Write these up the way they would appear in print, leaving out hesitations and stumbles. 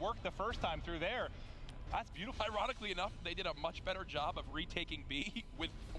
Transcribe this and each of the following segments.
worked the first time through there. That's beautiful. Ironically enough, they did a much better job of retaking B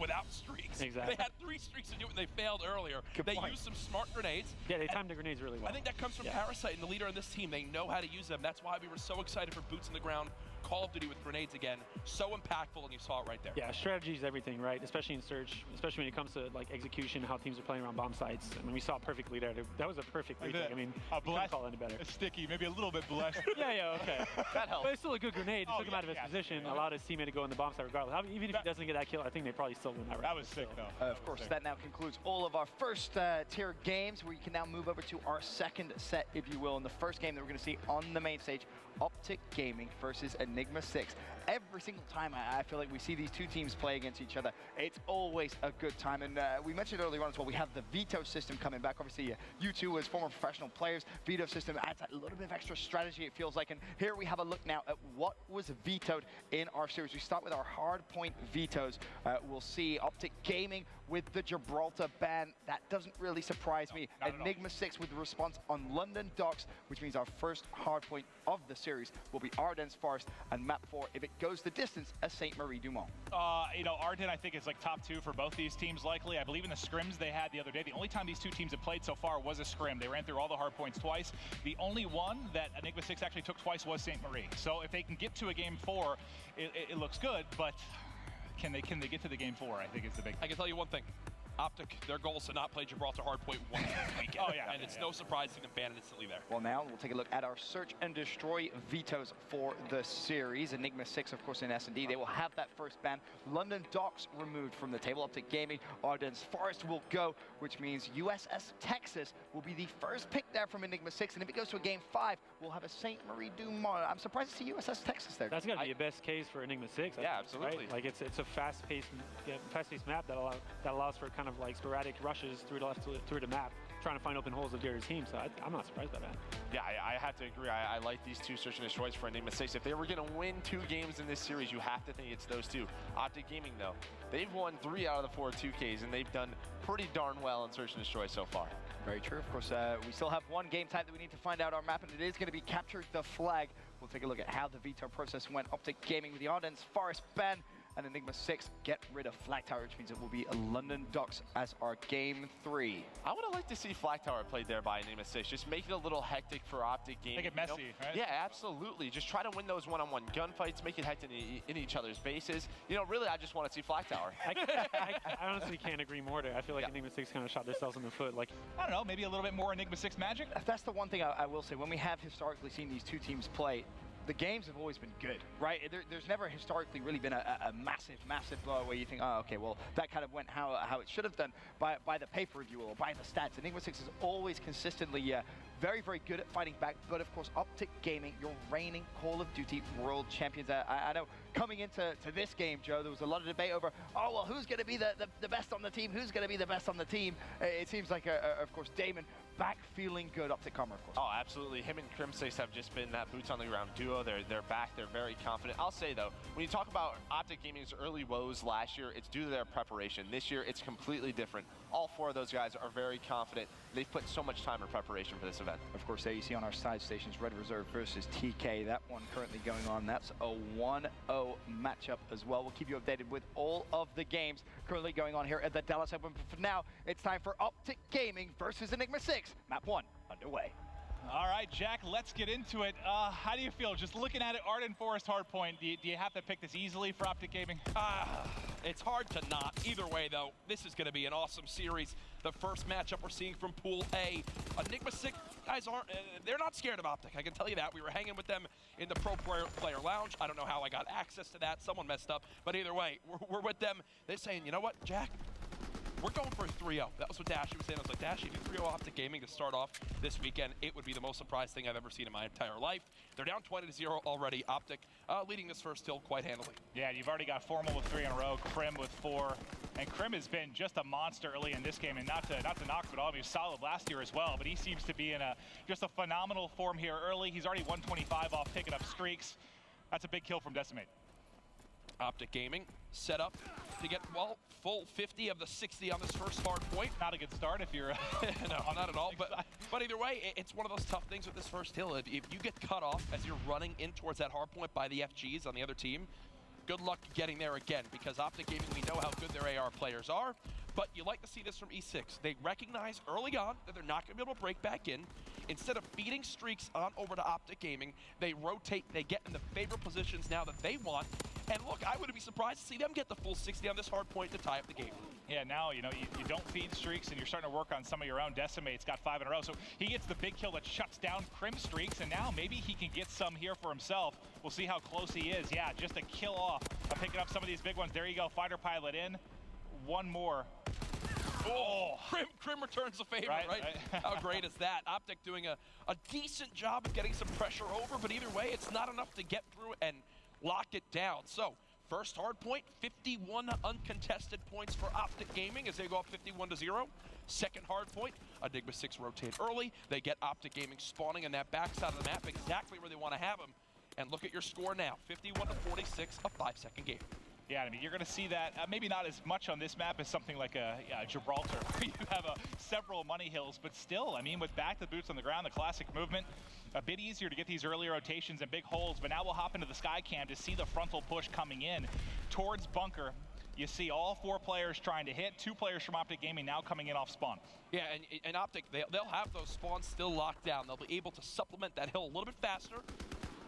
without streaks. Exactly. They had 3 streaks to do it and they failed earlier. Good they point. used some smart grenades. Yeah, they timed the grenades really well. I think that comes from Parasite and the leader on this team. They know how to use them. That's why we were so excited for Boots on the Ground, Call of Duty with grenades again. So impactful, and you saw it right there. Yeah, strategy is everything, right? Especially in Search, especially when it comes to like execution, how teams are playing around bomb sites. I mean, we saw it perfectly there. That was a perfect retake. I mean, you couldn't call any better. It's sticky, maybe a little bit blessed. Yeah, okay. That helps. But it's still a good grenade. It took him out of his position, allowed his teammate to go in the bomb site regardless. Even if he doesn't get that kill, I think they probably still win that round. That was sick, though. Of course, that now concludes all of our first tier games, where you can now move over to our second set, if you will. In the first game that we're going to see on the main stage, Optic Gaming versus Enigma 6. Every single time I feel like we see these two teams play against each other, it's always a good time. And we mentioned earlier on as well, we have the veto system coming back. Obviously, you two as former professional players, veto system adds a little bit of extra strategy, it feels like. And here we have a look now at what was vetoed in our series. We start with our Hardpoint vetoes. We'll see Optic Gaming with the Gibraltar ban. That doesn't really surprise me. Enigma 6 with the response on London docks, which means our first Hardpoint of the series will be Ardennes Forest, and map 4, if it goes the distance, a Saint Marie du Mont. Ardennes, I think, is like top 2 for both these teams, likely. I believe in the scrims they had the other day, the only time these two teams have played so far was a scrim. They ran through all the hard points twice. The only one that Enigma 6 actually took twice was Saint Marie. So if they can get to a game 4, it looks good, but can they get to the game 4, I think is the big thing. I can tell you one thing. Optic, their goal is to not play Gibraltar Hardpoint once this weekend. And it's no surprise to ban it instantly there. Well, now we'll take a look at our Search and Destroy vetoes for the series. Enigma 6, of course, in S&D. They will have that first ban. London Docks removed from the table. Optic Gaming, Ardennes Forest will go, which means USS Texas will be the first pick there from Enigma 6. And if it goes to a game 5, we'll have a Saint Marie du Mont. I'm surprised to see USS Texas there. That's got to be a best case for Enigma 6. Yeah, absolutely. Right? Like it's a fast-paced map that allows for kind of like sporadic rushes through the map, trying to find open holes of the other team. So I'm not surprised by that. Yeah, I have to agree. I like these two Search and Destroys for Enigma 6. If they were going to win 2 games in this series, you have to think it's those two. Optic Gaming, though, they've won 3 out of the 4 2Ks, and they've done pretty darn well in Search and Destroy so far. Very true. Of course, we still have one game type that we need to find out our map, and it is going to be Capture the Flag. We'll take a look at how the veto process went. Optic Gaming with the Ardennes Forest ban, and Enigma 6 get rid of Flag Tower, which means it will be London Docks as our game 3. I would have liked to see Flag Tower played there by Enigma 6. Just make it a little hectic for Optic Gaming. Make it messy, right? Yeah, absolutely. Just try to win those one-on-one gunfights, make it hectic in each other's bases. Really, I just want to see Flag Tower. I honestly can't agree more there. I feel like Enigma 6 kind of shot themselves in the foot. Like, I don't know, maybe a little bit more Enigma 6 magic? That's the one thing I will say. When we have historically seen these two teams play, the games have always been good, right? There's never historically really been a massive blow where you think, oh, okay, well, that kind of went how it should have done by the pay-per-view or by the stats. Enigma 6 is always consistently very, very good at fighting back. But of course, Optic Gaming, your reigning Call of Duty World Champions. I know coming into this game, Joe, there was a lot of debate over, oh, well, who's going to be the best on the team? Who's going to be the best on the team? It seems like, of course, Damon back feeling good. Optic Armor, of course. Oh, absolutely. Him and Crimsix have just been that boots on the ground duo. They're back. They're very confident. I'll say, though, when you talk about Optic Gaming's early woes last year, it's due to their preparation. This year, it's completely different. All 4 of those guys are very confident. They've put so much time in preparation for this event. Of course, there you see on our side stations, Red Reserve versus TK. That one currently going on. That's a 1-0 matchup as well. We'll keep you updated with all of the games currently going on here at the Dallas Open. But for now, it's time for Optic Gaming versus Enigma 6. Map 1 underway. All right, Jack, let's get into it. How do you feel? Just looking at it, Ardennes Forest Hardpoint, do you have to pick this easily for Optic Gaming? It's hard to not. Either way, though, this is going to be an awesome series. The first matchup we're seeing from Pool A. Enigma 6 guys they're not scared of Optic. I can tell you that. We were hanging with them in the Pro Player Lounge. I don't know how I got access to that. Someone messed up. But either way, we're with them. They're saying, you know what, Jack? We're going for a 3-0. That was what Dashy was saying. I was like, Dashy, if you 3-0 Optic Gaming to start off this weekend, it would be the most surprised thing I've ever seen in my entire life. They're down 20-0 already. Optic leading this first hill quite handily. Yeah, you've already got Formal with 3 in a row, Krim with 4. And Krim has been just a monster early in this game, and not to knock, but obviously solid last year as well. But he seems to be in just a phenomenal form here early. He's already 125 off, picking up streaks. That's a big kill from Decimate. Optic Gaming set up to get, well, full 50 of the 60 on this first hard point. Not a good start if you're No, not at all. But either way, it's one of those tough things with this first hill. If you get cut off as you're running in towards that hard point by the FGs on the other team, good luck getting there again, because Optic Gaming, we know how good their AR players are, but you like to see this from E6. They recognize early on that they're not going to be able to break back in. Instead of feeding streaks on over to Optic Gaming, they rotate, they get in the favorite positions now that they want. And look, I wouldn't be surprised to see them get the full 60 on this hard point to tie up the game. Yeah, now, you don't feed streaks, and you're starting to work on some of your own. Decimate's got 5 in a row, so he gets the big kill that shuts down Crim streaks, and now maybe he can get some here for himself. We'll see how close he is. Yeah, just a kill off of picking up some of these big ones. There you go, fighter pilot in. One more. Oh, Crim returns the favor, right? How great is that? Optic doing a decent job of getting some pressure over, but either way, it's not enough to get through and lock it down. So, first hard point, 51 uncontested points for Optic Gaming as they go up 51-0. Second hard point, Enigma 6 rotate early. They get Optic Gaming spawning on that backside of the map, exactly where they want to have them. And look at your score now, 51-46, a 5-second game. Yeah, I mean, you're going to see that, maybe not as much on this map as something like Gibraltar, where you have several money hills, but still, I mean, with back to boots on the ground, the classic movement, a bit easier to get these early rotations and big holes, but now we'll hop into the sky cam to see the frontal push coming in towards bunker. You see all 4 players trying to hit, 2 players from Optic Gaming now coming in off spawn. Yeah, and Optic, they'll have those spawns still locked down. They'll be able to supplement that hill a little bit faster.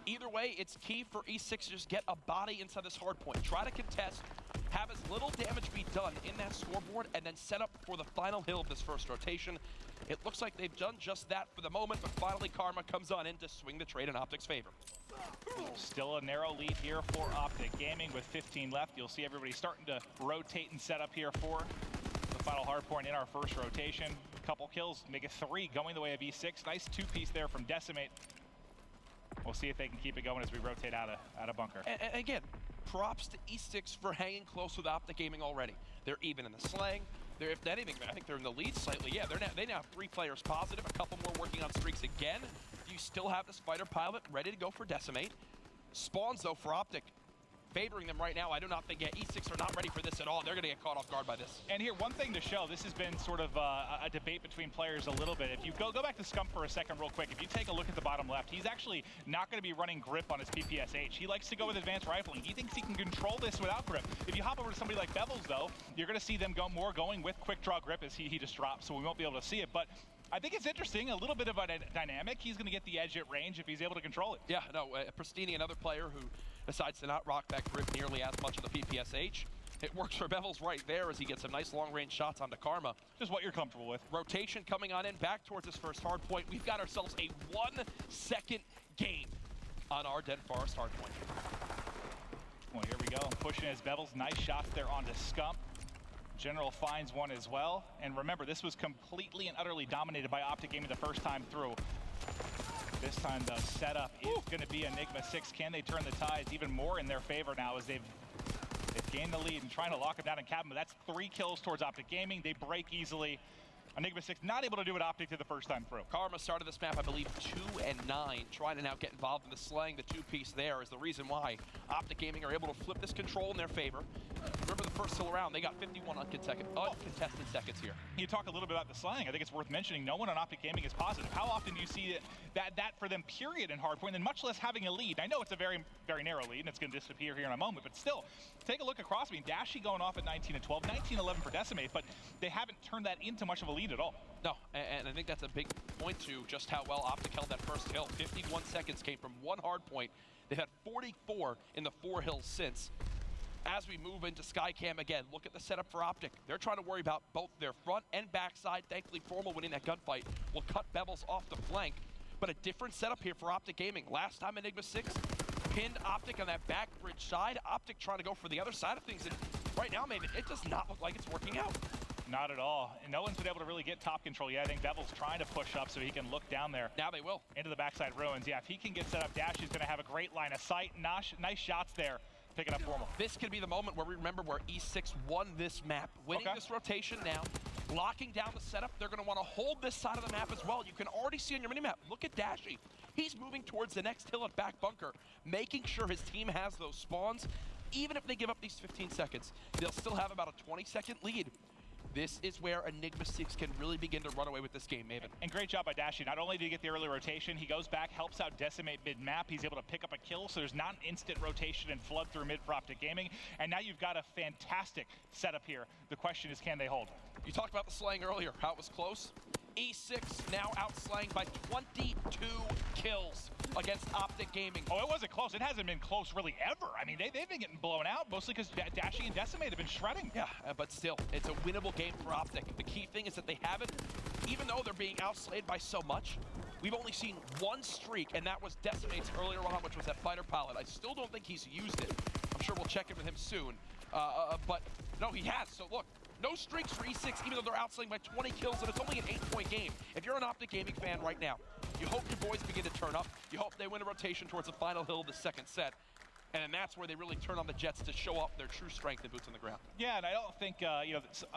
Either way, it's key for E6 to just get a body inside this hard point. Try to contest, have as little damage be done in that scoreboard, and then set up for the final hill of this first rotation. It looks like they've done just that for the moment, but finally Karma comes on in to swing the trade in Optic's favor. Still a narrow lead here for Optic Gaming with 15 left. You'll see everybody starting to rotate and set up here for the final hard point in our first rotation. A couple kills, make it 3 going the way of E6. Nice 2-piece there from Decimate. We'll see if they can keep it going as we rotate out of bunker. And again, props to E6 for hanging close with Optic Gaming already. They're even in the slang. They're, if anything, I think they're in the lead slightly. Yeah, they now have 3 players positive, a couple more working on streaks again. You still have this fighter pilot ready to go for Decimate. Spawns, though, for Optic, favoring them right now. I do not think E6 are not ready for this at all. They're going to get caught off guard by this. And here, one thing to show, this has been sort of a debate between players a little bit. If you go back to Scump for a second real quick, if you take a look at the bottom left, he's actually not going to be running grip on his PPSH. He likes to go with advanced rifling. He thinks he can control this without grip. If you hop over to somebody like Bevels, though, you're going to see them going with quick draw grip as he just drops, so we won't be able to see it. But I think it's interesting, a little bit of a dynamic. He's going to get the edge at range if he's able to control it. Yeah, no, Pristini, another player who decides to not rock that grip nearly as much of the PPSH. It works for Bevels right there as he gets some nice long-range shots onto Karma. Just what you're comfortable with. Rotation coming on in, back towards this first hard point. We've got ourselves a 1-second game on our Den Forest hard point. Well, here we go. Pushing as Bevels. Nice shots there onto Scump. General finds one as well. And remember, this was completely and utterly dominated by Optic Gaming the first time through. This time the setup is going to be Enigma 6. Can they turn the tides even more in their favor now as they've gained the lead and trying to lock them down in cabin? But that's 3 kills towards Optic Gaming. They break easily. Enigma 6 not able to do it Optic to the first time through. Karma started this map, I believe, 2 and 9, trying to now get involved in the slaying. The 2-piece there is the reason why Optic Gaming are able to flip this control in their favor. Remember the first hill around, they got 51 uncontested seconds here. You talk a little bit about the slaying. I think it's worth mentioning no one on Optic Gaming is positive. How often do you see that for them, period, in Hardpoint, and much less having a lead? I know it's a very, very narrow lead, and it's going to disappear here in a moment, but still, take a look across. I mean, Dashy going off at 19 and 12, 19-11 for Decimate, but they haven't turned that into much of a lead at all. No, and I think that's a big point to just how well Optic held that first hill. 51 seconds came from one hard point. They've had 44 in the 4 hills since. As we move into Skycam again, look at the setup for Optic. They're trying to worry about both their front and backside. Thankfully, Formal winning that gunfight will cut Bevels off the flank. But a different setup here for Optic Gaming. Last time Enigma 6 pinned Optic on that back bridge side. Optic trying to go for the other side of things. And right now, maybe it does not look like it's working out. Not at all. And no one's been able to really get top control yet. I think Bevel's trying to push up so he can look down there. Now they will. Into the backside ruins. Yeah, if he can get set up, Dash is going to have a great line of sight. Nice shots there. Picking up Formal. This could be the moment where we remember where E6 won this map. Winning this rotation now, locking down the setup. They're going to want to hold this side of the map as well. You can already see on your minimap. Look at Dashy. He's moving towards the next hill at back bunker, making sure his team has those spawns. even if they give up these 15 seconds, they'll still have about a 20-second lead. This is where Enigma 6 can really begin to run away with this game, Maven. And great job by Dashi. Not only did he get the early rotation, he goes back, helps out Decimate mid-map. He's able to pick up a kill, so there's not an instant rotation and flood through mid for Optic Gaming. And now you've got a fantastic setup here. The question is, can they hold? You talked about the slaying earlier, how it was close. E6 now outslaying by 22 kills against Optic Gaming. Oh, it wasn't close. It hasn't been close really ever. I mean, they've been getting blown out, mostly because Dashi and Decimate have been shredding. Yeah, but still, it's a winnable game for Optic. The key thing is that they haven't, even though they're being outslayed by so much, we've only seen one streak, and that was Decimate's earlier on, which was that Fighter Pilot. I still don't think he's used it. I'm sure we'll check in with him soon. But no, he has. So look, no streaks for E6, even though they're outslaying by 20 kills, and it's only an 8-point game. If you're an Optic Gaming fan right now, you hope your boys begin to turn up. You hope they win a rotation towards the final hill of the second set. And then that's where they really turn on the Jets to show off their true strength and boots on the ground. Yeah, and I don't think,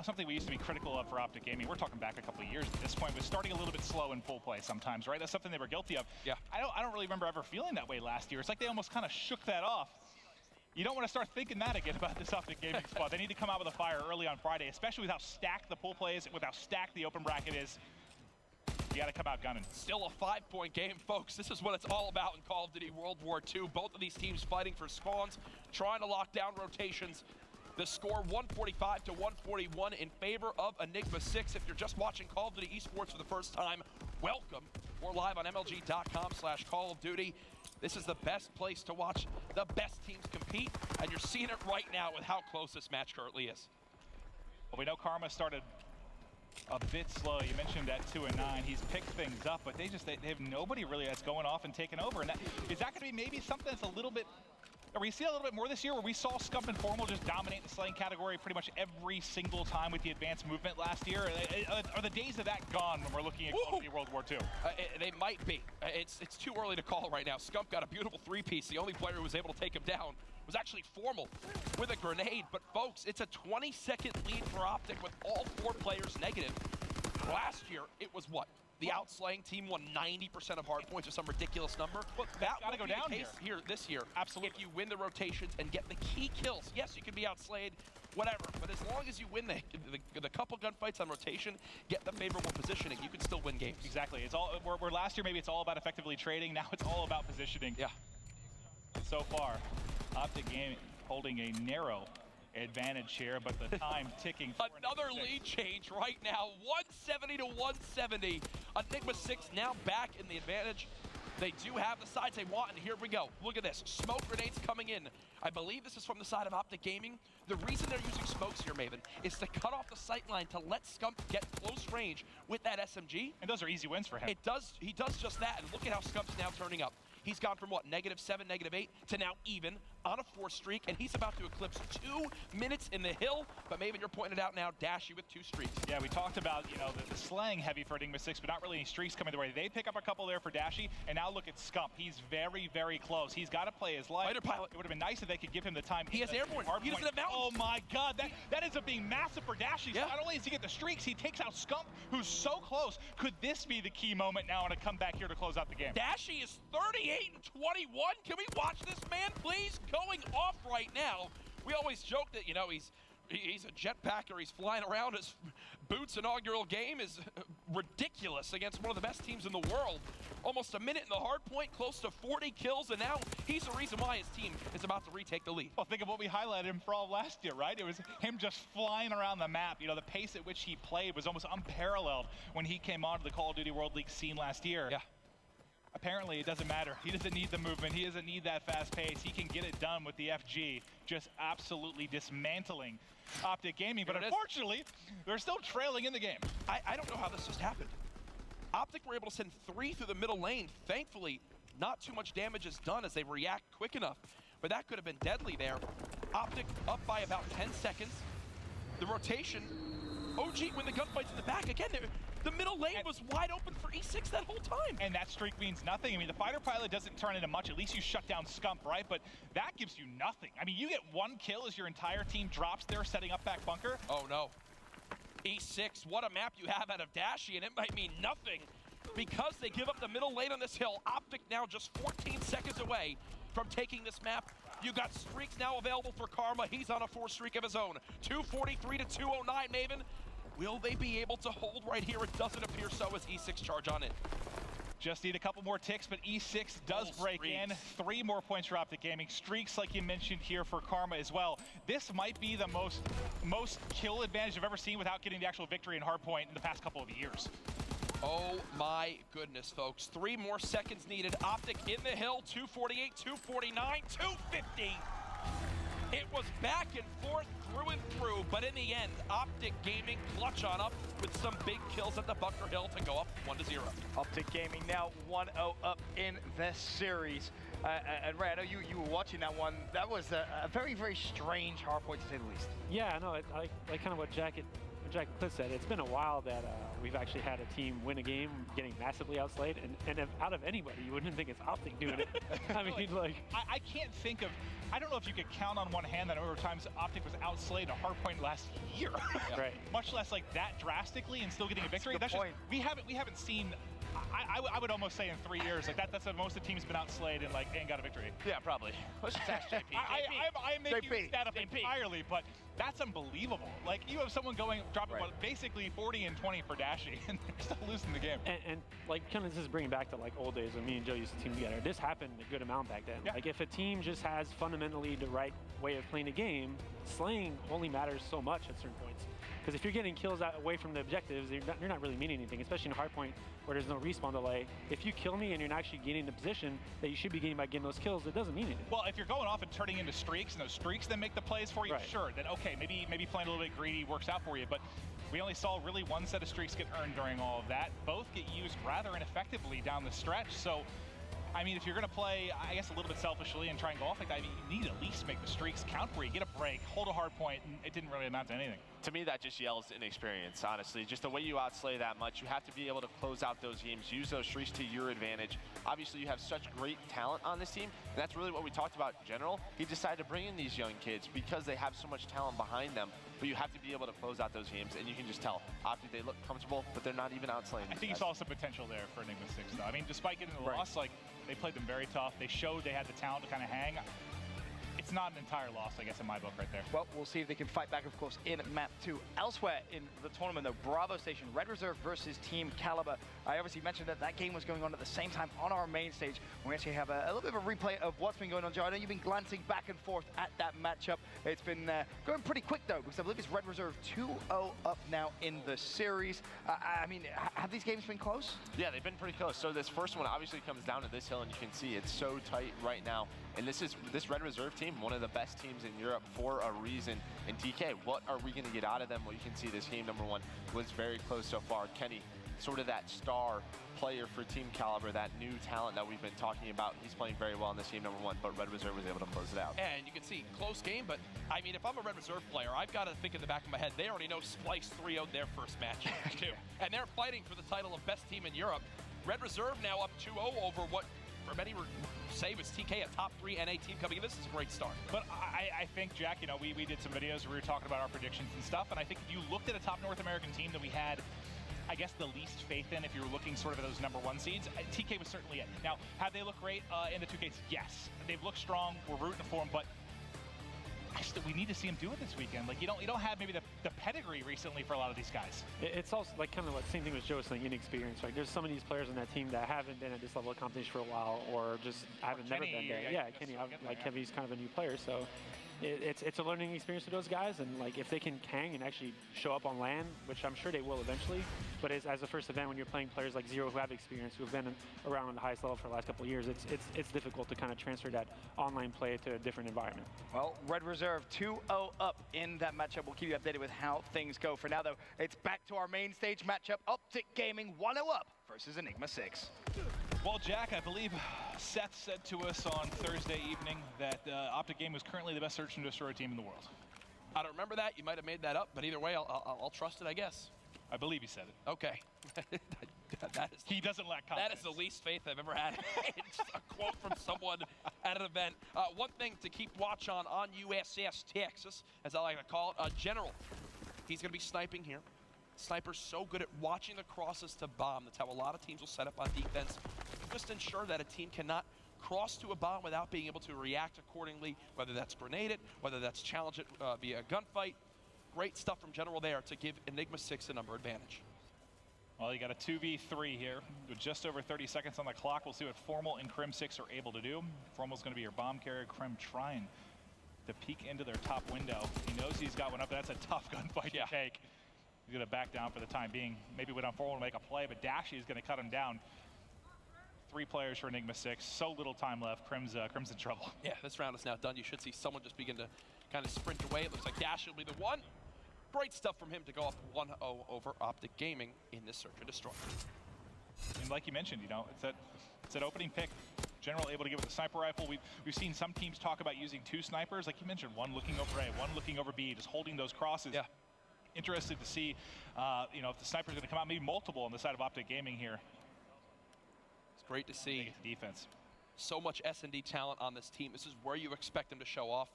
something we used to be critical of for Optic Gaming, we're talking back a couple of years at this point, was starting a little bit slow in full play sometimes, right? That's something they were guilty of. Yeah. I don't really remember ever feeling that way last year. It's like they almost kind of shook that off. You don't want to start thinking that again about this Optic Gaming squad. They need to come out with a fire early on Friday, especially with how stacked the pool play is, with how stacked the open bracket is. You got to come out gunning. Still a 5-point game, folks. This is what it's all about in Call of Duty World War II. Both of these teams fighting for spawns, trying to lock down rotations. The score 145 to 141 in favor of Enigma 6. If you're just watching Call of Duty Esports for the first time, welcome. We're live on MLG.com/Call of Duty. This is the best place to watch the best teams compete, and you're seeing it right now with how close this match currently is. Well, we know Karma started a bit slow. You mentioned that 2 and 9. He's picked things up, but they have nobody really that's going off and taking over. And is that going to be maybe something that's a little bit, are we seeing a little bit more this year where we saw Scump and Formal just dominate the slaying category pretty much every single time with the advanced movement last year? Are the days of that gone when we're looking at Call of Duty World War II? They might be. It's too early to call right now. Scump got a beautiful 3-piece. The only player who was able to take him down was actually Formal with a grenade. But folks, it's a 20-second lead for Optic with all 4 players negative. Last year, it was what? The outslaying team won 90% of hardpoints or some ridiculous number. Well, that gotta go down here this year. Absolutely. If you win the rotations and get the key kills, yes, you can be outslayed, whatever. But as long as you win the couple gunfights on rotation, get the favorable positioning, you can still win games. Exactly. It's all where last year maybe it's all about effectively trading. Now it's all about positioning. Yeah. So far, Optic Gaming holding a narrow advantage here, but the time ticking. Another lead change right now, 170 to 170. Enigma 6 now back in the advantage. They do have the sides they want, and here we go. Look at this, smoke grenades coming in. I believe this is from the side of Optic Gaming. The reason they're using smokes here, Maven, is to cut off the sight line to let Scump get close range with that SMG. And those are easy wins for him. He does just that, and look at how Scump's now turning up. He's gone from what, -7, -8 to now even on a 4 streak, and he's about to eclipse 2 minutes in the hill. But Maven, you're pointing it out now, Dashi with 2 streaks. Yeah, we talked about, the slaying heavy for Enigma 6, but not really any streaks coming their way. They pick up a couple there for Dashi, and now look at Scump. He's very, very close. He's got to play his life. Fighter Pilot. It would have been nice if they could give him the time. He has airborne. He doesn't have mountains. Oh my God, that ends up being massive for Dashi. Yeah. So not only does he get the streaks, he takes out Scump, who's so close. Could this be the key moment now and a comeback here to close out the game? Dashi is 38 and 21. Can we watch this man, please? Going off right now. We always joke that, he's a jetpacker. He's flying around. His Boots' inaugural game is ridiculous against one of the best teams in the world. Almost a minute in the hard point, close to 40 kills, and now he's the reason why his team is about to retake the lead. Well, think of what we highlighted him for all last year, right? It was him just flying around the map. The pace at which he played was almost unparalleled when he came onto the Call of Duty World League scene last year. Yeah. Apparently, it doesn't matter. He doesn't need the movement. He doesn't need that fast pace. He can get it done with the FG, just absolutely dismantling Optic Gaming. But unfortunately, they're still trailing in the game. I don't know how this just happened. Optic were able to send 3 through the middle lane. Thankfully, not too much damage is done as they react quick enough. But that could have been deadly there. Optic up by about 10 seconds. The rotation. OG, when the gunfight's in the back, again, the middle lane was wide open for E6 that whole time. And that streak means nothing. I mean, the Fighter Pilot doesn't turn into much. At least you shut down Scump, right? But that gives you nothing. I mean, you get 1 kill as your entire team drops there, setting up back bunker. Oh, no. E6, what a map you have out of Dashi, and it might mean nothing because they give up the middle lane on this hill. Optic now just 14 seconds away from taking this map You got streaks now available for Karma. He's on a 4 streak of his own. 243 to 209, Maven. Will they be able to hold right here? It doesn't appear so as E6 charge on it. Just need a couple more ticks, but E6 does break in. 3 more points for Optic Gaming. Streaks, like you mentioned here, for Karma as well. This might be the most kill advantage I've ever seen without getting the actual victory in Hardpoint in the past couple of years. Oh my goodness, folks. 3 more seconds needed. Optic in the hill, 248, 249, 250. It was back and forth, through and through, but in the end, Optic Gaming clutch on up with some big kills at the Bunker Hill to go up 1-0. Optic Gaming now 1-0 up in this series. And Ray, I know you were watching that one. That was a very, very strange hardpoint, to say the least. Yeah, I know. I kind of what Jack and Cliff said. It's been a while that we've actually had a team win a game getting massively outslayed, and if out of anybody, you wouldn't think it's Optic doing it. I mean, I can't think of. I don't know if you could count on one hand the number of times Optic was outslayed a Hardpoint last year. Right. Much less like that drastically and still getting a victory. That's a good point. Just, we haven't seen. I would almost say in 3 years, like that's the most the team's been outslayed and got a victory. Yeah, probably. Let's just ask JP. I'm making JP. that up entirely, but that's unbelievable. Like you have someone dropping basically 40 and 20 for Dashy, and they're still losing the game. and like kind of this is bringing back to like old days when me and Joe used to team together. This happened a good amount back then. Yeah. Like if a team just has fundamentally the right way of playing a game, slaying only matters so much at certain points. Because if you're getting kills away from the objectives, you're not really meaning anything, especially in Hardpoint where there's no respawn delay. If you kill me and you're not actually gaining the position that you should be getting by getting those kills, it doesn't mean anything. Well, if you're going off and turning into streaks, and those streaks then make the plays for you, sure, then okay, maybe playing a little bit greedy works out for you. But we only saw really one set of streaks get earned during all of that. Both get used rather ineffectively down the stretch. So, I mean, if you're going to play, I guess, a little bit selfishly and try and go off like that, you need to at least make the streaks count for you. Get a break, hold a hard point, and it didn't really amount to anything. To me, that just yells inexperience, honestly. Just the way you outslay that much, you have to be able to close out those games, use those streaks to your advantage. Obviously, you have such great talent on this team, and that's really what we talked about in general. He decided to bring in these young kids because they have so much talent behind them, but you have to be able to close out those games, and you can just tell. Optic, they look comfortable, but they're not even outslaying. I think you saw some potential there for Enigma 6, though. I mean, despite getting the loss, like, they played them very tough. They showed they had the talent to kind of hang. It's not an entire loss, I guess, in my book right there. Well, we'll see if they can fight back, of course, in map 2. Elsewhere in the tournament, though, Bravo Station, Red Reserve versus Team Caliber. I obviously mentioned that game was going on at the same time on our main stage. We actually have a little bit of a replay of what's been going on, Joe. I know you've been glancing back and forth at that matchup. It's been going pretty quick, though, because I believe it's Red Reserve 2-0 up now in the series. I mean, have these games been close? Yeah, they've been pretty close. So this first one obviously comes down to this hill, and you can see it's so tight right now. And this Red Reserve team, one of the best teams in Europe for a reason. And TK, what are we going to get out of them? Well, you can see this game number 1 was very close so far. Kenny, sort of that star player for Team Caliber, that new talent that we've been talking about. He's playing very well in this game number 1, but Red Reserve was able to close it out. And you can see, close game, but I mean, if I'm a Red Reserve player, I've got to think in the back of my head, they already know Splice 3-0'd their first match, too. And they're fighting for the title of best team in Europe. Red Reserve now up 2-0 over what for many say was TK, a top 3 NA team coming in. This is a great start. But I think, Jack, you know, we did some videos where we were talking about our predictions and stuff, and I think if you looked at a top North American team that we had, I guess, the least faith in, if you were looking sort of at those number 1 seeds, TK was certainly it. Now, have they looked great in the 2Ks? Yes. They've looked strong. We're rooting for them, but we need to see them do it this weekend. Like, you don't have maybe the pedigree recently for a lot of these guys. It's also like kind of like same thing with Joe was saying, inexperience. Like there's some of these players on that team that haven't been at this level of competition for a while, or just haven't never been there. Yeah, Kenny, like Kevy's kind of a new player, so it's a learning experience for those guys. And like if they can hang and actually show up on LAN, which I'm sure they will eventually, but as a first event when you're playing players like Zero who have experience, who have been around on the highest level for the last couple of years, it's difficult to kind of transfer that online play to a different environment. Well, Red Reserve 2-0 up in that matchup. We'll keep you updated with how things go. For now, though, it's back to our main stage matchup. Optic Gaming 1-0 up versus Enigma 6. Well, Jack, I believe Seth said to us on Thursday evening that Optic Game was currently the best search and destroy team in the world. I don't remember that. You might have made that up, but either way, I'll trust it, I guess. I believe he said it. Okay. He doesn't lack confidence. That is the least faith I've ever had. It's a quote from someone at an event. One thing to keep watch on USS Texas, as I like to call it, General. He's going to be sniping here. Sniper's so good at watching the crosses to bomb. That's how a lot of teams will set up on defense. Just ensure that a team cannot cross to a bomb without being able to react accordingly, whether that's grenade it, whether that's challenge it via a gunfight. Great stuff from General there to give Enigma 6 a number advantage. Well, you got a 2v3 here with just over 30 seconds on the clock. We'll see what Formal and Crim 6 are able to do. Formal's going to be your bomb carrier. Crim trying to peek into their top window. He knows he's got one up. That's a tough gunfight to take. He's going to back down for the time being. Maybe went on Formal to make a play, but Dashy is going to cut him down. 3 players for Enigma 6. So little time left. Crim's in trouble. Yeah, this round is now done. You should see someone just begin to kind of sprint away. It looks like Dashy will be the one. Great stuff from him to go up 1-0 over Optic Gaming in this Search and Destroy. And like you mentioned, you know, it's that opening pick. General able to get with the sniper rifle. We've seen some teams talk about using 2 snipers, like you mentioned, one looking over A, one looking over B, just holding those crosses. Yeah. Interested to see, you know, if the sniper's going to come out, maybe multiple on the side of Optic Gaming here. It's great to see. Defense. So much S&D talent on this team. This is where you expect them to show off.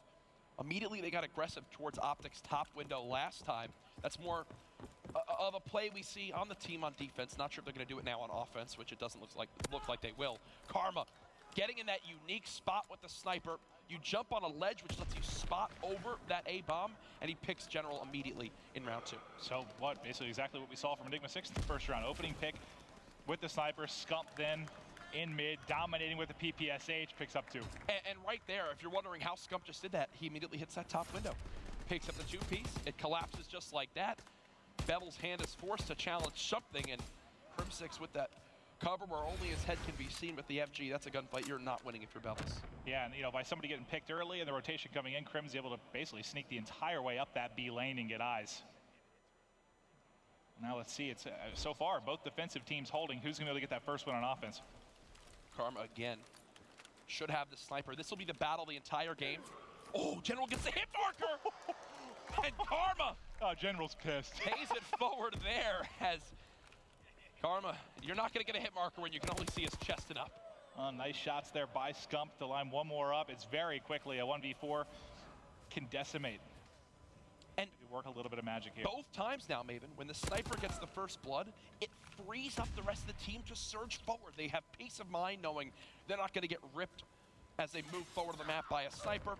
Immediately they got aggressive towards Optic's top window last time. That's more of a play we see on the team on defense. Not sure if they're going to do it now on offense, which it doesn't look like they will. Karma getting in that unique spot with the sniper. You jump on a ledge, which lets you spot over that A-bomb, and he picks General immediately in round 2. So what? Basically exactly what we saw from Enigma 6 in the first round. Opening pick with the sniper, Scump then in mid, dominating with the PPSH, picks up 2. And right there, if you're wondering how Scump just did that, he immediately hits that top window. Picks up the 2-piece, it collapses just like that. Bevel's hand is forced to challenge something, and Crim 6 with that cover where only his head can be seen with the FG. That's a gunfight you're not winning if you're Bevels. Yeah, and you know, by somebody getting picked early and the rotation coming in, Crim's able to basically sneak the entire way up that B lane and get eyes. Now let's see, it's so far both defensive teams holding. Who's going to be able to get that first one on offense? Karma again should have the sniper. This will be the battle the entire game. Oh, General gets the hit marker! And Karma General's pissed. pays it forward there as Karma, you're not going to get a hit marker when you can only see his chest and up. Nice shots there by Scump to line one more up. It's very quickly a 1v4 can decimate. And work a little bit of magic here. Both times now, Maven, when the sniper gets the first blood, it frees up the rest of the team to surge forward. They have peace of mind knowing they're not going to get ripped as they move forward the map by a sniper.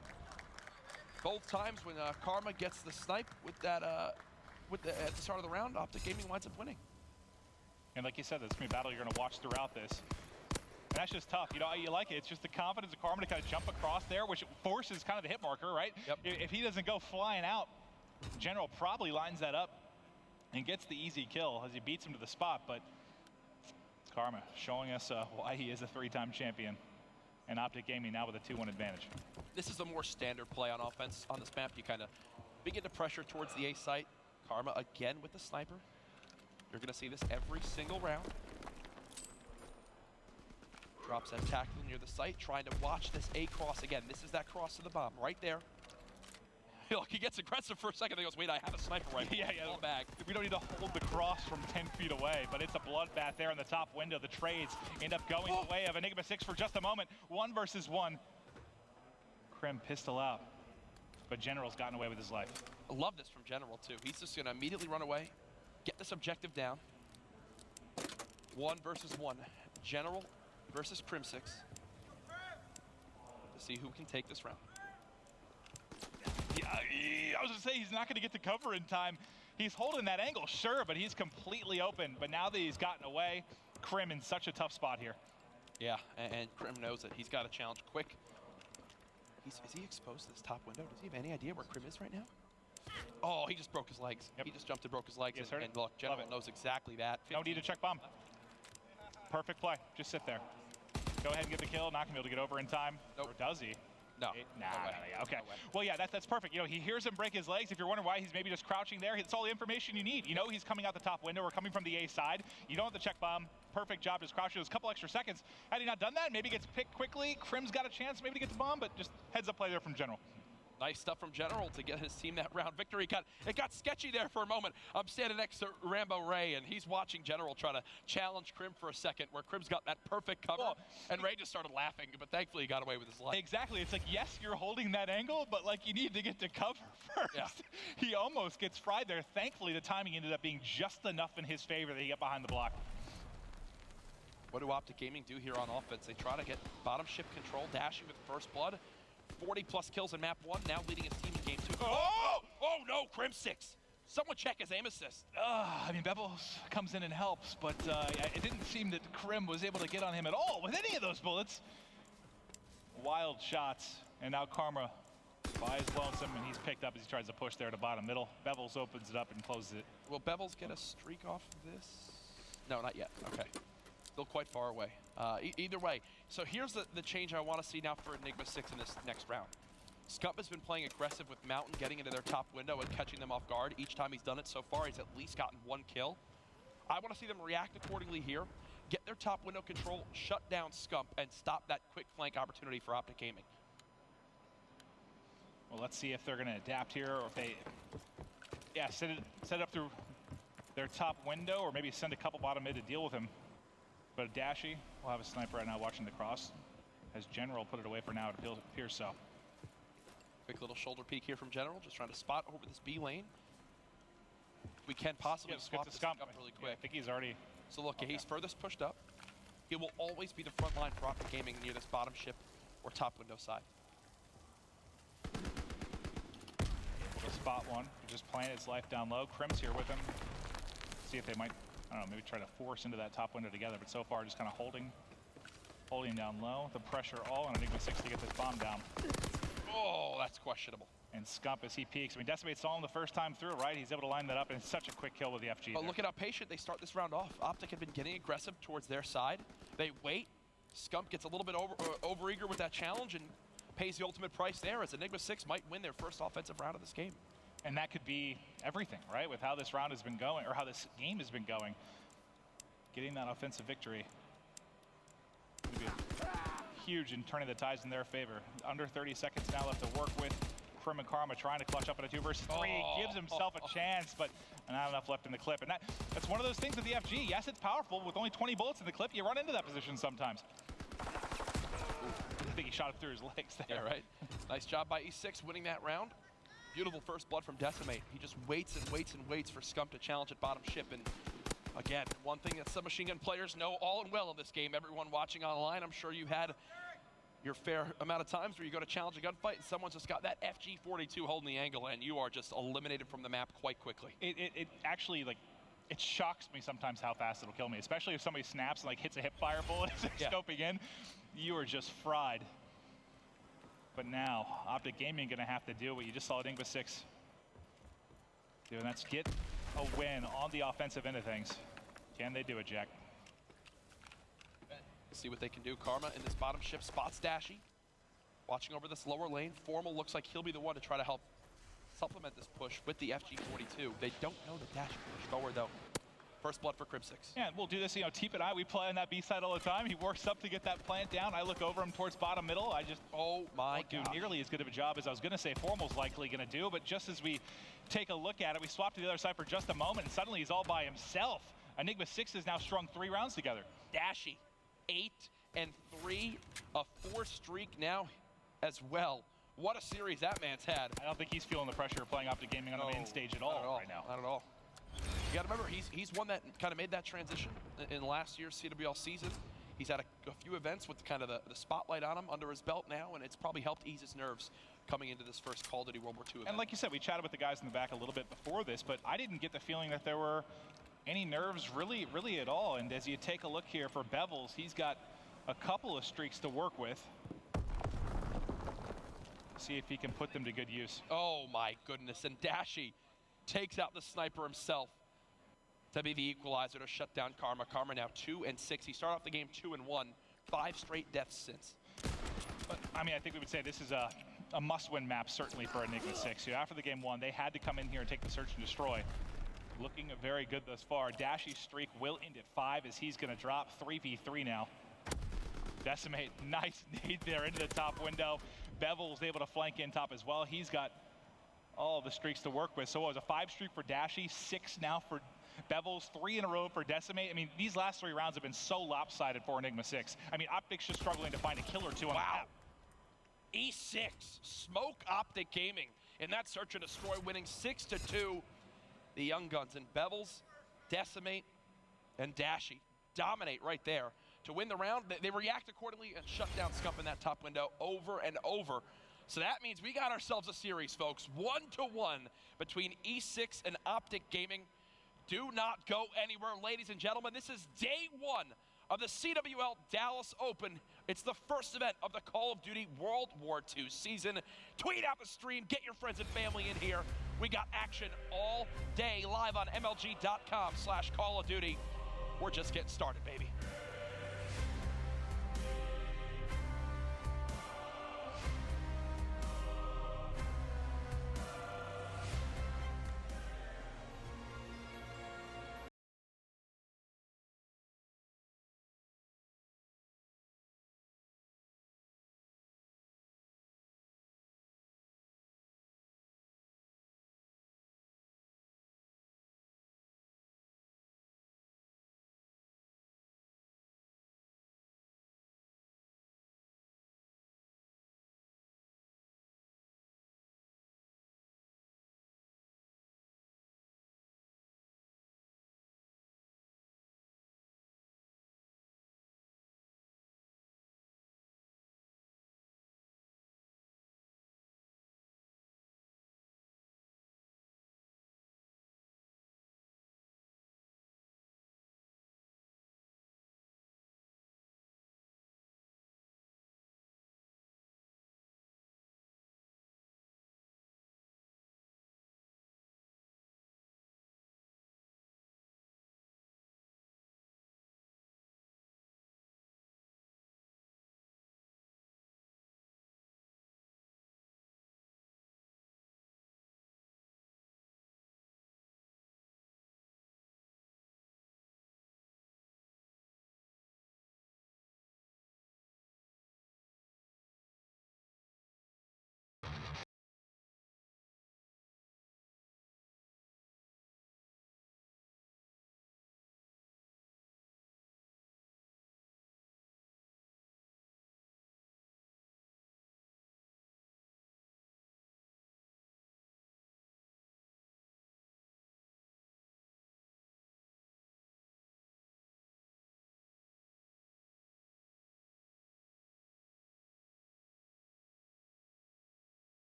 Both times when Karma gets the snipe with that, at the start of the round, Optic Gaming winds up winning. And like you said, that's going to be a battle you're going to watch throughout this. And that's just tough. You know, you like it. It's just the confidence of Karma to kind of jump across there, which forces kind of the hit marker, right? Yep. If he doesn't go flying out, General probably lines that up and gets the easy kill as he beats him to the spot. But it's Karma showing us why he is a 3-time champion. And Optic Gaming now with a 2-1 advantage. This is a more standard play on offense on this map. You kind of begin to pressure towards the A site. Karma again with the sniper. You're going to see this every single round. Drops that tackle near the site, trying to watch this A cross again. This is that cross to the bomb right there. Look, he gets aggressive for a second. He goes, wait, I have a sniper rifle. yeah. Back. We don't need to hold the cross from 10 feet away, but it's a bloodbath there in the top window. The trades end up going the way of Enigma 6 for just a moment. 1 versus 1. Crim pistol out, but General's gotten away with his life. I love this from General, too. He's just going to immediately run away, get this objective down. 1 versus 1. General versus Crim 6. To see who can take this round. Yeah, I was going to say he's not going to get to cover in time. He's holding that angle, sure, but he's completely open. But now that he's gotten away, Crim in such a tough spot here. Yeah, and Crim knows it. He's got to challenge quick. Is he exposed to this top window? Does he have any idea where Crim is right now? Oh, he just broke his legs. Yep. He just jumped and broke his legs. Yes, and look, General knows exactly that. No need to check bomb. Perfect play. Just sit there. Go ahead and get the kill. Not going to be able to get over in time. Nope. Or does he? No. Nah, no way. Okay. No way. Well, yeah, that's perfect. You know, he hears him break his legs. If you're wondering why he's maybe just crouching there, it's all the information you need. You know he's coming out the top window or coming from the A side. You don't have to check bomb. Perfect job just crouching. There's a couple extra seconds. Had he not done that, maybe gets picked quickly. Crim's got a chance maybe to get the bomb, but just heads up play there from General. Nice stuff from General to get his team that round victory. It got sketchy there for a moment. I'm standing next to Rambo Ray, and he's watching General try to challenge Crim for a second, where Crim's got that perfect cover, and Ray just started laughing, but thankfully he got away with his life. Exactly. It's like, yes, you're holding that angle, but like you need to get to cover first. Yeah. He almost gets fried there. Thankfully, the timing ended up being just enough in his favor that he got behind the block. What do Optic Gaming do here on offense? They try to get bottom ship control, dashing with first blood. 40+ kills in map 1, now leading his team in game 2. Oh no, Crim6. Someone check his aim assist. I mean, Bevels comes in and helps, but it didn't seem that Krim was able to get on him at all with any of those bullets. Wild shots, and now Karma buys Lonesome, and he's picked up as he tries to push there to bottom middle. Bevels opens it up and closes it. Will Bevels get a streak off of this? No, not yet. Okay. Still quite far away. Either way, so here's the change I want to see now for Enigma 6 in this next round. Scump has been playing aggressive with Mountain, getting into their top window and catching them off guard. Each time he's done it so far, he's at least gotten 1 kill. I want to see them react accordingly here, get their top window control, shut down Scump, and stop that quick flank opportunity for Optic Gaming. Well, let's see if they're going to adapt here, or if they, set it up through their top window, or maybe send a couple bottom mid to deal with him. But Dashy will have a sniper right now watching the cross. As General put it away for now, it appears so. Quick little shoulder peek here from General, just trying to spot over this B lane. We can possibly swap this Scump really quick. Yeah, I think he's already... So look, he's furthest pushed up. He will always be the front line for Optic Gaming near this bottom ship or top window side. Able to spot one. He just playing his life down low. Krim's here with him. See if they might, I don't know, maybe try to force into that top window together. But so far, just kind of holding down low. The pressure all on Enigma 6 to get this bomb down. Oh, that's questionable. And Scump as he peeks. I mean, Decimate saw him the first time through, right? He's able to line that up, and it's such a quick kill with the FG. But look at how patient they start this round off. Optic had been getting aggressive towards their side. They wait. Scump gets a little bit overeager with that challenge and pays the ultimate price there, as Enigma 6 might win their first offensive round of this game. And that could be everything, right? With how this round has been going, or how this game has been going. Getting that offensive victory could be huge in turning the tides in their favor. Under 30 seconds now left to work with. Krim and Karma trying to clutch up in a 2 versus 3. Gives himself a chance, but not enough left in the clip. And that's one of those things with the FG. Yes, it's powerful. With only 20 bullets in the clip, you run into that position sometimes. I think he shot it through his legs there. Yeah, right. Nice job by E6 winning that round. Beautiful first blood from Decimate. He just waits and waits and waits for Scump to challenge at bottom ship. And again, one thing that submachine gun players know all and well in this game, everyone watching online, I'm sure you had your fair amount of times where you go to challenge a gunfight and someone's just got that FG42 holding the angle and you are just eliminated from the map quite quickly. It actually, like, it shocks me sometimes how fast it'll kill me, especially if somebody snaps and like hits a hip fire bullet as they're scoping in. You are just fried. But now, Optic Gaming gonna have to do what you just saw at Enigma 6 do, and that's get a win on the offensive end of things. Can they do it, Jack? See what they can do. Karma in this bottom ship spots Dashy. Watching over this lower lane. Formal looks like he'll be the one to try to help supplement this push with the FG42. They don't know that Dashy pushed forward though. First blood for Crim6. Yeah, we'll do this, Teep and I, we play on that B side all the time. He works up to get that plant down. I look over him towards bottom middle. I just, oh my God, do nearly as good of a job as I was gonna say Formal's likely gonna do, but just as we take a look at it, we swap to the other side for just a moment, and suddenly he's all by himself. Enigma 6 has now strung 3 rounds together. Dashy, 8 and 3, a 4 streak now as well. What a series that man's had. I don't think he's feeling the pressure of playing Optic Gaming on the main stage at all right now. Not at all. You gotta remember, he's one that kind of made that transition in last year's CWL season. He's had a few events with kind of the spotlight on him under his belt now, and it's probably helped ease his nerves coming into this first Call of Duty World War II event. And like you said, we chatted with the guys in the back a little bit before this, but I didn't get the feeling that there were any nerves really at all. And as you take a look here for Bevels, he's got a couple of streaks to work with. See if he can put them to good use. Oh my goodness, and Dashy takes out the sniper himself to be the equalizer to shut down Karma. Karma now 2 and 6. He started off the game 2 and 1, 5 straight deaths since. But, I mean, I think we would say this is a must-win map, certainly for Enigma 6. After the game 1, they had to come in here and take the search and destroy. Looking very good thus far. Dashy's streak will end at 5 as he's going to drop 3v3 now. Decimate, nice nade there into the top window. Bevel's able to flank in top as well. He's got all the streaks to work with. So it was a 5 streak for Dashy, 6 now for Bevels, 3 in a row for Decimate. I mean, these last 3 rounds have been so lopsided for Enigma 6. I mean, Optic's just struggling to find a kill or 2 on the map. E6, smoke Optic Gaming in that search and destroy, winning 6-2. The young guns and Bevels, Decimate, and Dashy dominate right there. to win the round. They react accordingly and shut down Scump in that top window over and over. So that means we got ourselves a series, folks. 1-1 between E6 and Optic Gaming. Do not go anywhere, ladies and gentlemen. This is day 1 of the CWL Dallas Open. It's the first event of the Call of Duty World War II season. Tweet out the stream, get your friends and family in here. We got action all day live on MLG.com/Call of Duty. We're just getting started, baby.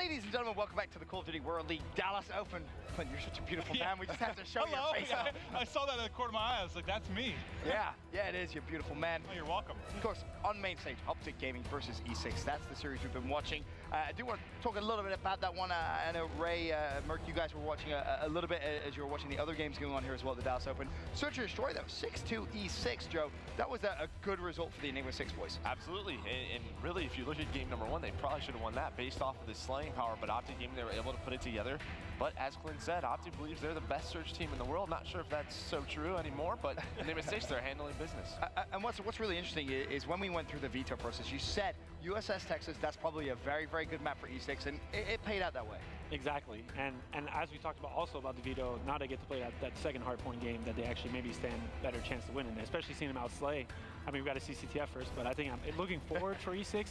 Ladies and gentlemen, welcome back to the Call of Duty World League Dallas Open. Clint, you're such a beautiful Yeah. man. We just have to show Hello. your face Yeah, off. I saw that in the corner of my eye. I was like, that's me. Yeah, it is. You're a beautiful man. Oh, you're welcome. Of course, on main stage, Optic Gaming versus E6. That's the series we've been watching. I do want to talk a little bit about that one. I know Ray, Merc, you guys were watching a little bit as you were watching the other games going on here as well at the Dallas Open. Search and Destroy, though, 6-2 E6, Joe. That was a good result for the Enigma 6 boys. Absolutely, and really, if you look at game number 1, they probably should have won that based off of the slaying power, but Optic Gaming, they were able to put it together. But as Clint said, Optic believes they're the best search team in the world. Not sure if that's so true anymore, but Enigma 6, they're handling business. And what's really interesting is when we went through the veto process, you said USS Texas, that's probably a very, very good map for E6, and it paid out that way. Exactly, and as we talked about also about the veto, now they get to play that second Hardpoint game that they actually maybe stand better chance to win in, especially seeing them outslay. I mean, we've got to see CTF first, but I think I'm looking forward for E6.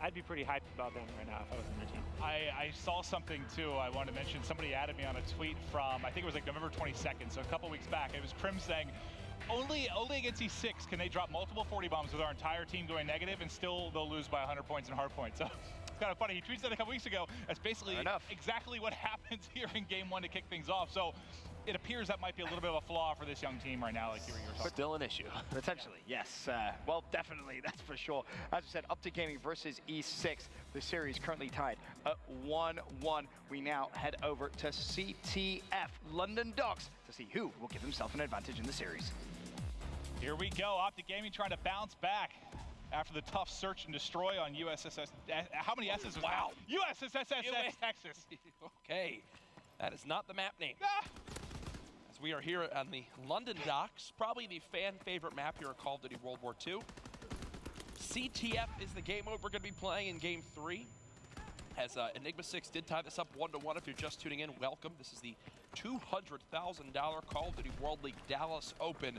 I'd be pretty hyped about them right now if I was in their team. I saw something too I wanted to mention. Somebody added me on a tweet from, I think it was like November 22nd, so a couple weeks back. It was Crim saying, only against E6 can they drop multiple 40 bombs with our entire team going negative and still they'll lose by 100 points in Hardpoint. So it's kind of funny. He tweeted that a couple weeks ago. That's basically exactly what happens here in game 1 to kick things off. So it appears that might be a little bit of a flaw for this young team right now, like you were talking. Still an issue. Potentially, yes. Well, definitely, that's for sure. As we said, Optic Gaming versus E6. The series currently tied at 1-1. We now head over to CTF, London Docks, to see who will give himself an advantage in the series. Here we go. Optic Gaming trying to bounce back after the tough search and destroy on USSS. How many S's was Wow. that? USSS Texas. Okay, that is not the map name. Ah! As we are here on the London Docks, probably the fan favorite map here at Call of Duty World War II. CTF is the game mode we're going to be playing in game 3. As Enigma 6 did tie this up 1-1. If you're just tuning in, welcome. This is the $200,000 Call of Duty World League Dallas Open,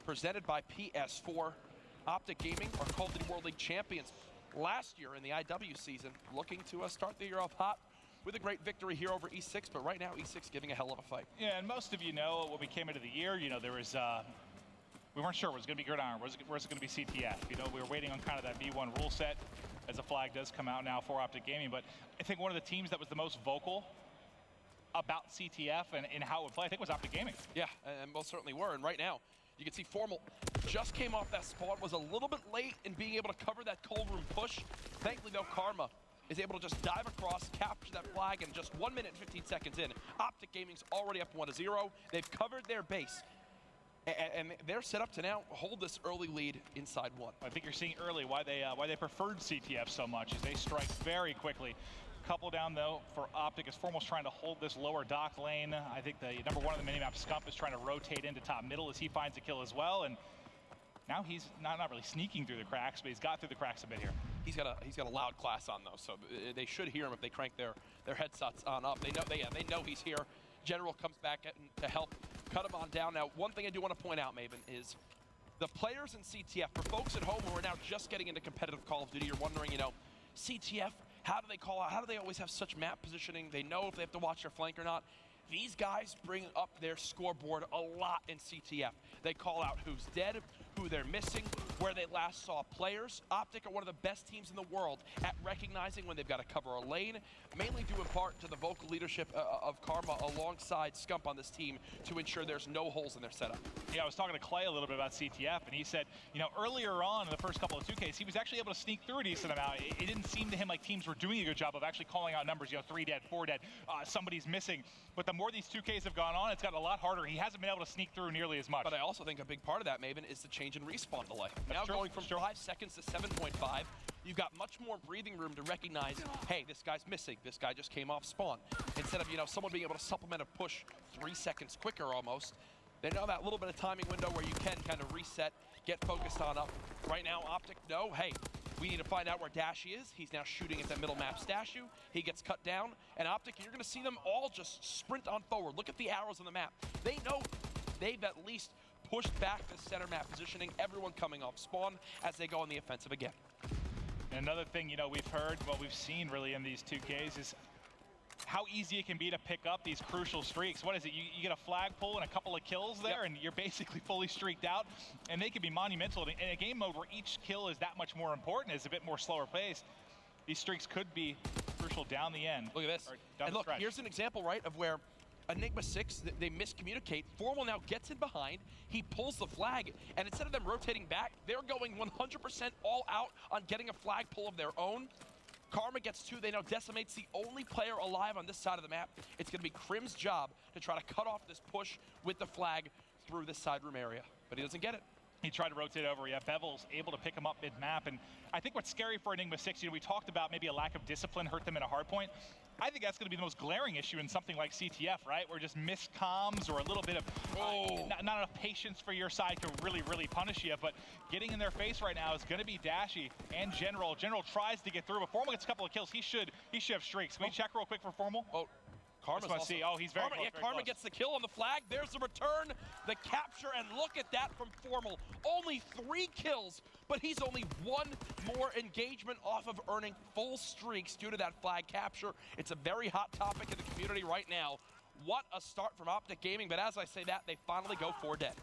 presented by PS4. Optic Gaming are Call of Duty World League champions last year in the IW season, looking to start the year off hot with a great victory here over E6, but right now E6 giving a hell of a fight. Yeah, and most of you know when we came into the year, you know, there was, we weren't sure was it going to be Gridiron, was it going to be CTF? You know, we were waiting on kind of that V1 rule set as a flag does come out now for Optic Gaming, but I think one of the teams that was the most vocal about CTF and how it would play, I think was Optic Gaming. Yeah, and most certainly were, and right now, you can see Formal just came off that spawn, was a little bit late in being able to cover that cold room push. Thankfully, though, Karma is able to just dive across, capture that flag, and just 1 minute and 15 seconds in, Optic Gaming's already up 1-0. They've covered their base, and they're set up to now hold this early lead inside 1. I think you're seeing early why they preferred CTF so much, is they strike very quickly. Couple down though for Optic as Formal's trying to hold this lower dock lane. I think the number 1 on the minimap, Scump, is trying to rotate into top middle as he finds a kill as well. And now he's not really sneaking through the cracks, but he's got through the cracks a bit here. He's got a loud class on though, so they should hear him if they crank their headsets on up. They know he's here. General comes back to help cut him on down. Now, one thing I do want to point out, Maven, is the players in CTF, for folks at home who are now just getting into competitive Call of Duty, you're wondering, you know, CTF, how do they call out? How do they always have such map positioning? They know if they have to watch their flank or not. These guys bring up their scoreboard a lot in CTF. They call out who's dead, who they're missing, where they last saw players. Optic are one of the best teams in the world at recognizing when they've got to cover a lane, mainly due in part to the vocal leadership of Karma alongside Scump on this team to ensure there's no holes in their setup. Yeah, I was talking to Clay a little bit about CTF, and he said, you know, earlier on in the first couple of 2Ks, he was actually able to sneak through a decent amount. It didn't seem to him like teams were doing a good job of actually calling out numbers, you know, 3 dead, 4 dead, somebody's missing. But the more these 2Ks have gone on, it's gotten a lot harder. He hasn't been able to sneak through nearly as much. But I also think a big part of that, Maven, is the change in respawn delay. That's now true. going from 5 seconds to 7.5, you've got much more breathing room to recognize, hey, this guy's missing. This guy just came off spawn. Instead of, you know, someone being able to supplement a push 3 seconds quicker almost, they know that little bit of timing window where you can kind of reset, get focused on up. Right now, Optic, no, hey, we need to find out where Dashy is. He's now shooting at that middle map Stashu. He gets cut down, and Optic, you're going to see them all just sprint on forward. Look at the arrows on the map. They know they've at least pushed back the center map positioning, everyone coming off spawn as they go on the offensive again. And another thing, you know, we've heard, what we've seen really in these 2Ks is how easy it can be to pick up these crucial streaks. What is it? You get a flag pull and a couple of kills there, and you're basically fully streaked out. And they can be monumental. In a game mode where each kill is that much more important, is a bit more slower paced, these streaks could be crucial crucial down the end. Look at this. And look, here's an example, right, of where Enigma 6, they miscommunicate. Formal now gets in behind, he pulls the flag, and instead of them rotating back, they're going 100% all out on getting a flag pull of their own. Karma gets 2, they now decimates the only player alive on this side of the map. It's gonna be Crim's job to try to cut off this push with the flag through this side room area, but he doesn't get it. He tried to rotate over. Yeah, Bevel's able to pick him up mid-map. And I think what's scary for Enigma 6, we talked about maybe a lack of discipline hurt them in a hardpoint. I think that's going to be the most glaring issue in something like CTF, right? Where just missed comms or a little bit of not enough patience for your side to really, really punish you. But getting in their face right now is going to be Dashy and General. General tries to get through, but Formal gets a couple of kills. He should have streaks. Can we check real quick for Formal? Karma's also, he's very close. Yeah, Karma gets the kill on the flag. There's the return, the capture, and look at that from Formal. Only 3 kills, but he's only 1 more engagement off of earning full streaks due to that flag capture. It's a very hot topic in the community right now. What a start from Optic Gaming, but as I say that, they finally go 4 dead.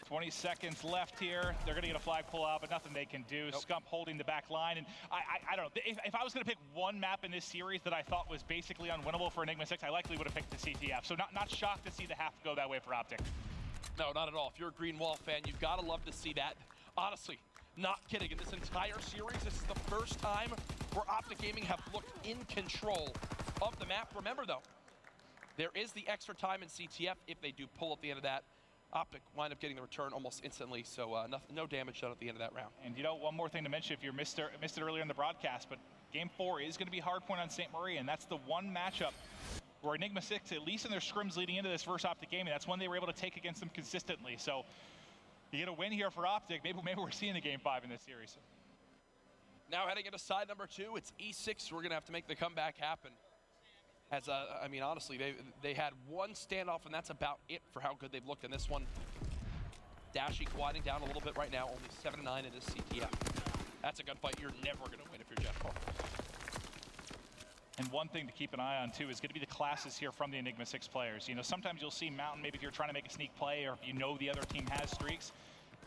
20 seconds left here. They're going to get a flag pull out, but nothing they can do. Nope. Scump holding the back line. And I don't know. If I was going to pick one map in this series that I thought was basically unwinnable for Enigma 6, I likely would have picked the CTF. So not shocked to see the half go that way for Optic. No, not at all. If you're a Green Wall fan, you've got to love to see that. Honestly, not kidding. In this entire series, this is the first time where Optic Gaming have looked in control of the map. Remember, though, there is the extra time in CTF if they do pull at the end of that. Optic wind up getting the return almost instantly, so no damage done at the end of that round. And one more thing to mention, if you missed it earlier in the broadcast, but Game 4 is going to be Hardpoint on St. Marie, and that's the one matchup where Enigma 6, at least in their scrims leading into this first Optic Gaming, that's one they were able to take against them consistently. So you get a win here for Optic. Maybe we're seeing the Game 5 in this series. Now heading into side number 2, it's E6. We're going to have to make the comeback happen. As I mean, honestly, they had 1 standoff, and that's about it for how good they've looked in this one. Dashy quieting down a little bit right now, only 7-9 in this CTF. That's a gunfight you're never going to win if you're General. And one thing to keep an eye on, too, is going to be the classes here from the Enigma 6 players. Sometimes you'll see Mountain, maybe if you're trying to make a sneak play or if the other team has streaks.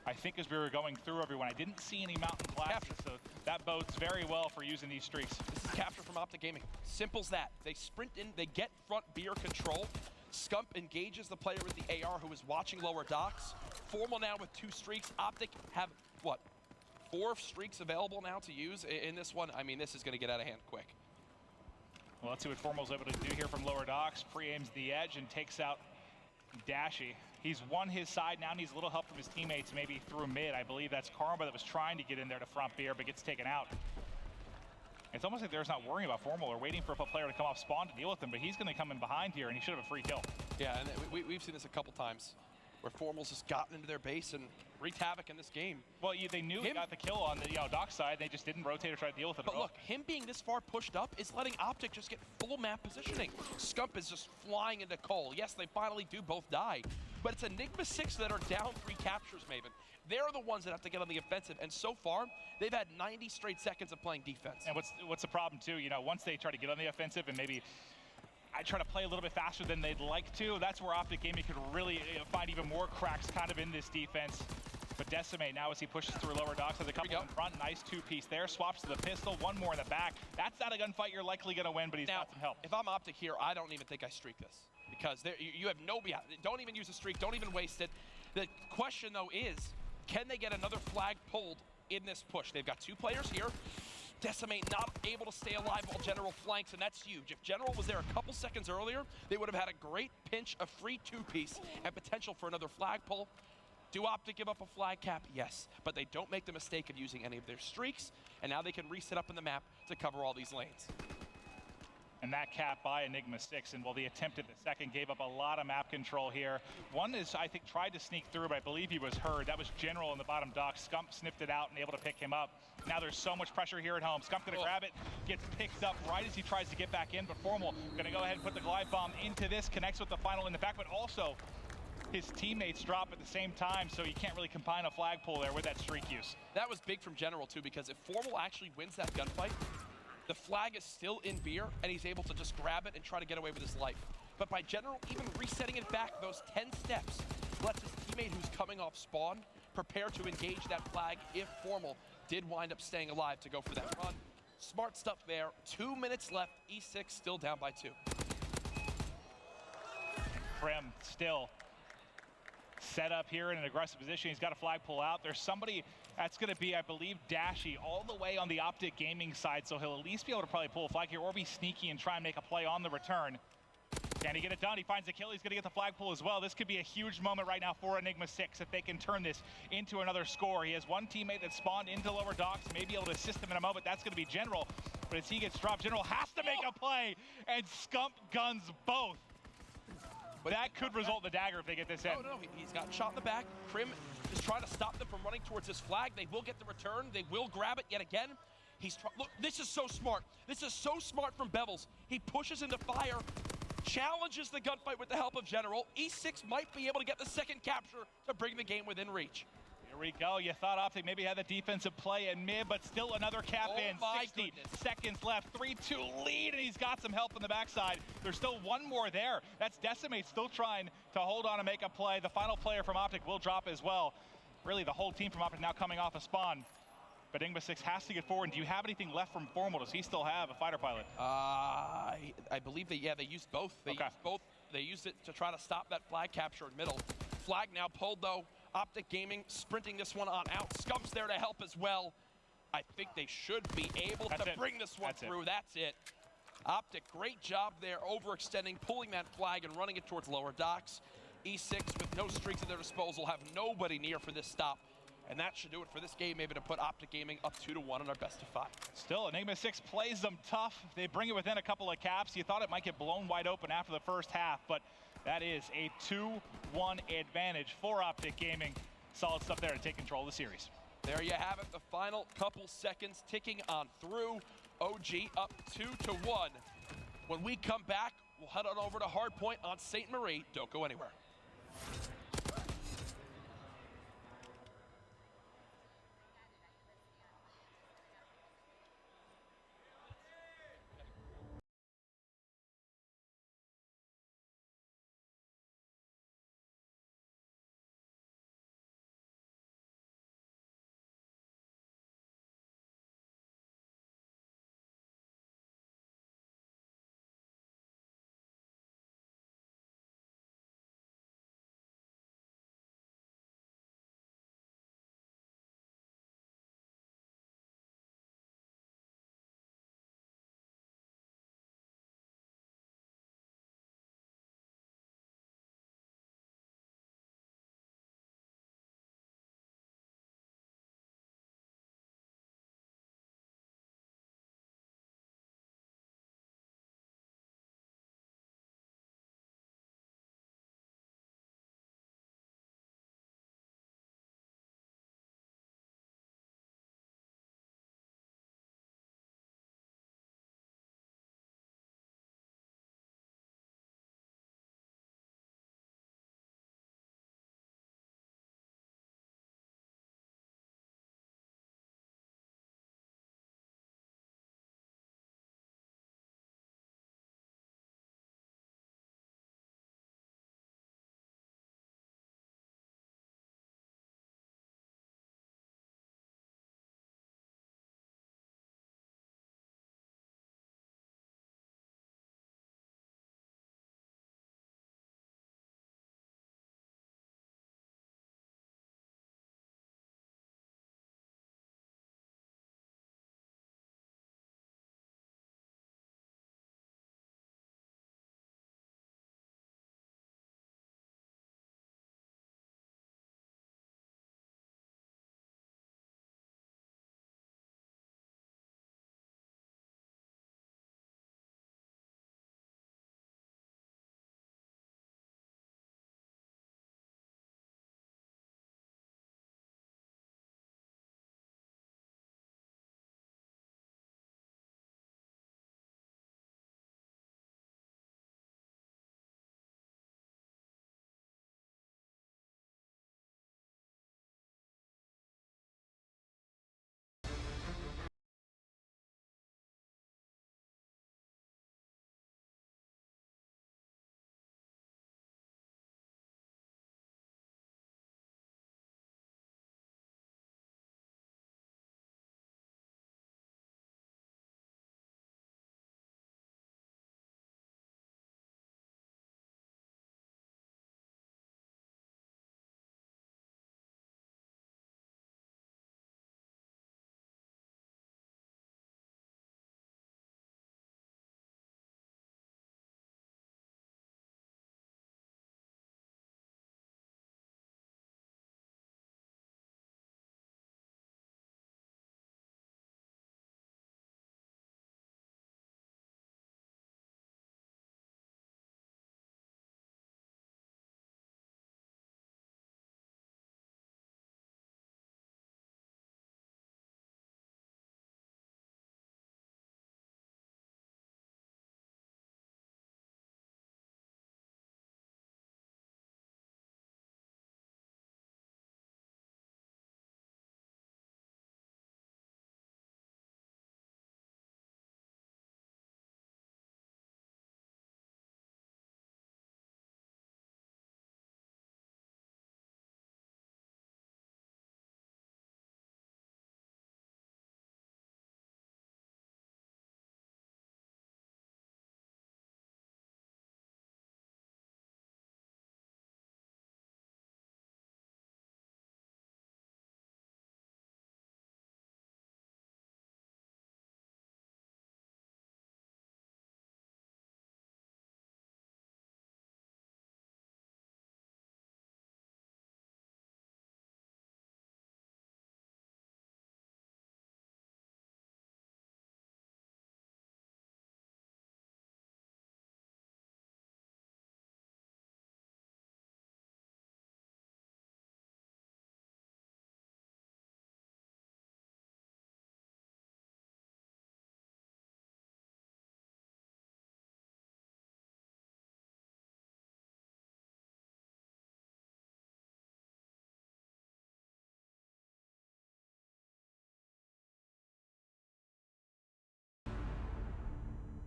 I think as we were going through everyone, I didn't see any Mountain classes, so that bodes very well for using these streaks. This is capture from Optic Gaming. Simple as that. They sprint in, they get front beer control. Scump engages the player with the AR who is watching lower docks. Formal now with 2 streaks. Optic have, 4 streaks available now to use in this one. I mean, this is going to get out of hand quick. Well, let's see what Formal's able to do here from lower docks. Pre-aims the edge and takes out Dashy. He's won his side, now needs a little help from his teammates, maybe through mid. I believe that's Karma that was trying to get in there to front beer, but gets taken out. It's almost like they're not worrying about Formal or waiting for a player to come off spawn to deal with him, but he's going to come in behind here, and he should have a free kill. Yeah, and we've seen this a couple times, where Formal's just gotten into their base and wreaked havoc in this game. Well, they knew he got the kill on the dock side. They just didn't rotate or try to deal with it. But look, him being this far pushed up is letting Optic just get full map positioning. Scump is just flying into Cole. Yes, they finally do both die, but it's Enigma 6 that are down 3 captures, Maven. They're the ones that have to get on the offensive, and so far, they've had 90 straight seconds of playing defense. And what's the problem, too? Once they try to get on the offensive and maybe I try to play a little bit faster than they'd like to, that's where Optic Gaming could really find even more cracks kind of in this defense. But Decimate now as he pushes through lower docks with a couple in front. Nice 2-piece there. Swaps to the pistol. 1 more in the back. That's not a gunfight you're likely going to win, but he's got some help. If I'm Optic here, I don't even think I streak this. Because you have no... Don't even use a streak. Don't even waste it. The question, though, is can they get another flag pulled in this push? They've got 2 players here. Decimate not able to stay alive while General flanks, and that's huge. If General was there a couple seconds earlier, they would have had a great pinch, a free 2-piece, and potential for another flag pull. Do Optic give up a flag cap? Yes, but they don't make the mistake of using any of their streaks, and now they can reset up in the map to cover all these lanes. And that cap by Enigma 6, and the attempt at the second gave up a lot of map control here. One is, I think, tried to sneak through, but I believe he was heard. That was General in the bottom dock. Scump sniffed it out and able to pick him up. Now there's so much pressure here at home. Scump gonna grab it, gets picked up right as he tries to get back in, but Formal gonna go ahead and put the glide bomb into this, connects with the final in the back, but also his teammates drop at the same time, so you can't really combine a flag pull there with that streak use. That was big from General, too, because if Formal actually wins that gunfight, the flag is still in beer, and he's able to just grab it and try to get away with his life. But by General, even resetting it back those 10 steps, lets his teammate who's coming off spawn prepare to engage that flag if Formal did wind up staying alive to go for that run. Smart stuff there. 2 minutes left. E6 still down by 2. Krim still set up here in an aggressive position. He's got a flagpole out. There's somebody that's going to be, I believe, Dashy all the way on the Optic Gaming side, so he'll at least be able to probably pull a flag here or be sneaky and try and make a play on the return. Can he get it done? He finds a kill. He's going to get the flagpole as well. This could be a huge moment right now for Enigma 6 if they can turn this into another score. He has one teammate that spawned into lower docks, may be able to assist him in a moment. That's going to be General, but as he gets dropped, General has to make a play, and Scump guns both. But that could result in the dagger if they get this in. Oh, no, he's got shot in the back. Krim is trying to stop them from running towards his flag. They will get the return. They will grab it yet again. Look, this is so smart. This is so smart from Bevels. He pushes into fire, challenges the gunfight with the help of General. E6 might be able to get the second capture to bring the game within reach. Here we go. You thought Optic maybe had the defensive play in mid, but still another cap in. 60 seconds left. 3-2 lead, and he's got some help on the backside. There's still one more there. That's Decimate still trying to hold on and make a play. The final player from Optic will drop as well. Really, the whole team from Optic now coming off a spawn. But Enigma 6 has to get forward. And do you have anything left from Formal? Does he still have a fighter pilot? I believe they used both. They used both. They used it to try to stop that flag capture in middle. Flag now pulled though. Optic Gaming sprinting this one on out. Scump's there to help as well. I think they should be able to bring this one through. That's it. Optic, great job there, overextending, pulling that flag and running it towards lower docks. E6 with no streaks at their disposal, have nobody near for this stop. And that should do it for this game, maybe to put Optic Gaming up 2-1 in our best of 5. Still, Enigma 6 plays them tough. They bring it within a couple of caps. You thought it might get blown wide open after the first half, but that is a 2-1 advantage for Optic Gaming. Solid stuff there to take control of the series. There you have it, the final couple seconds ticking on through. OG up 2-1. When we come back, we'll head on over to Hardpoint on St. Marie. Don't go anywhere.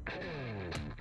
Optic.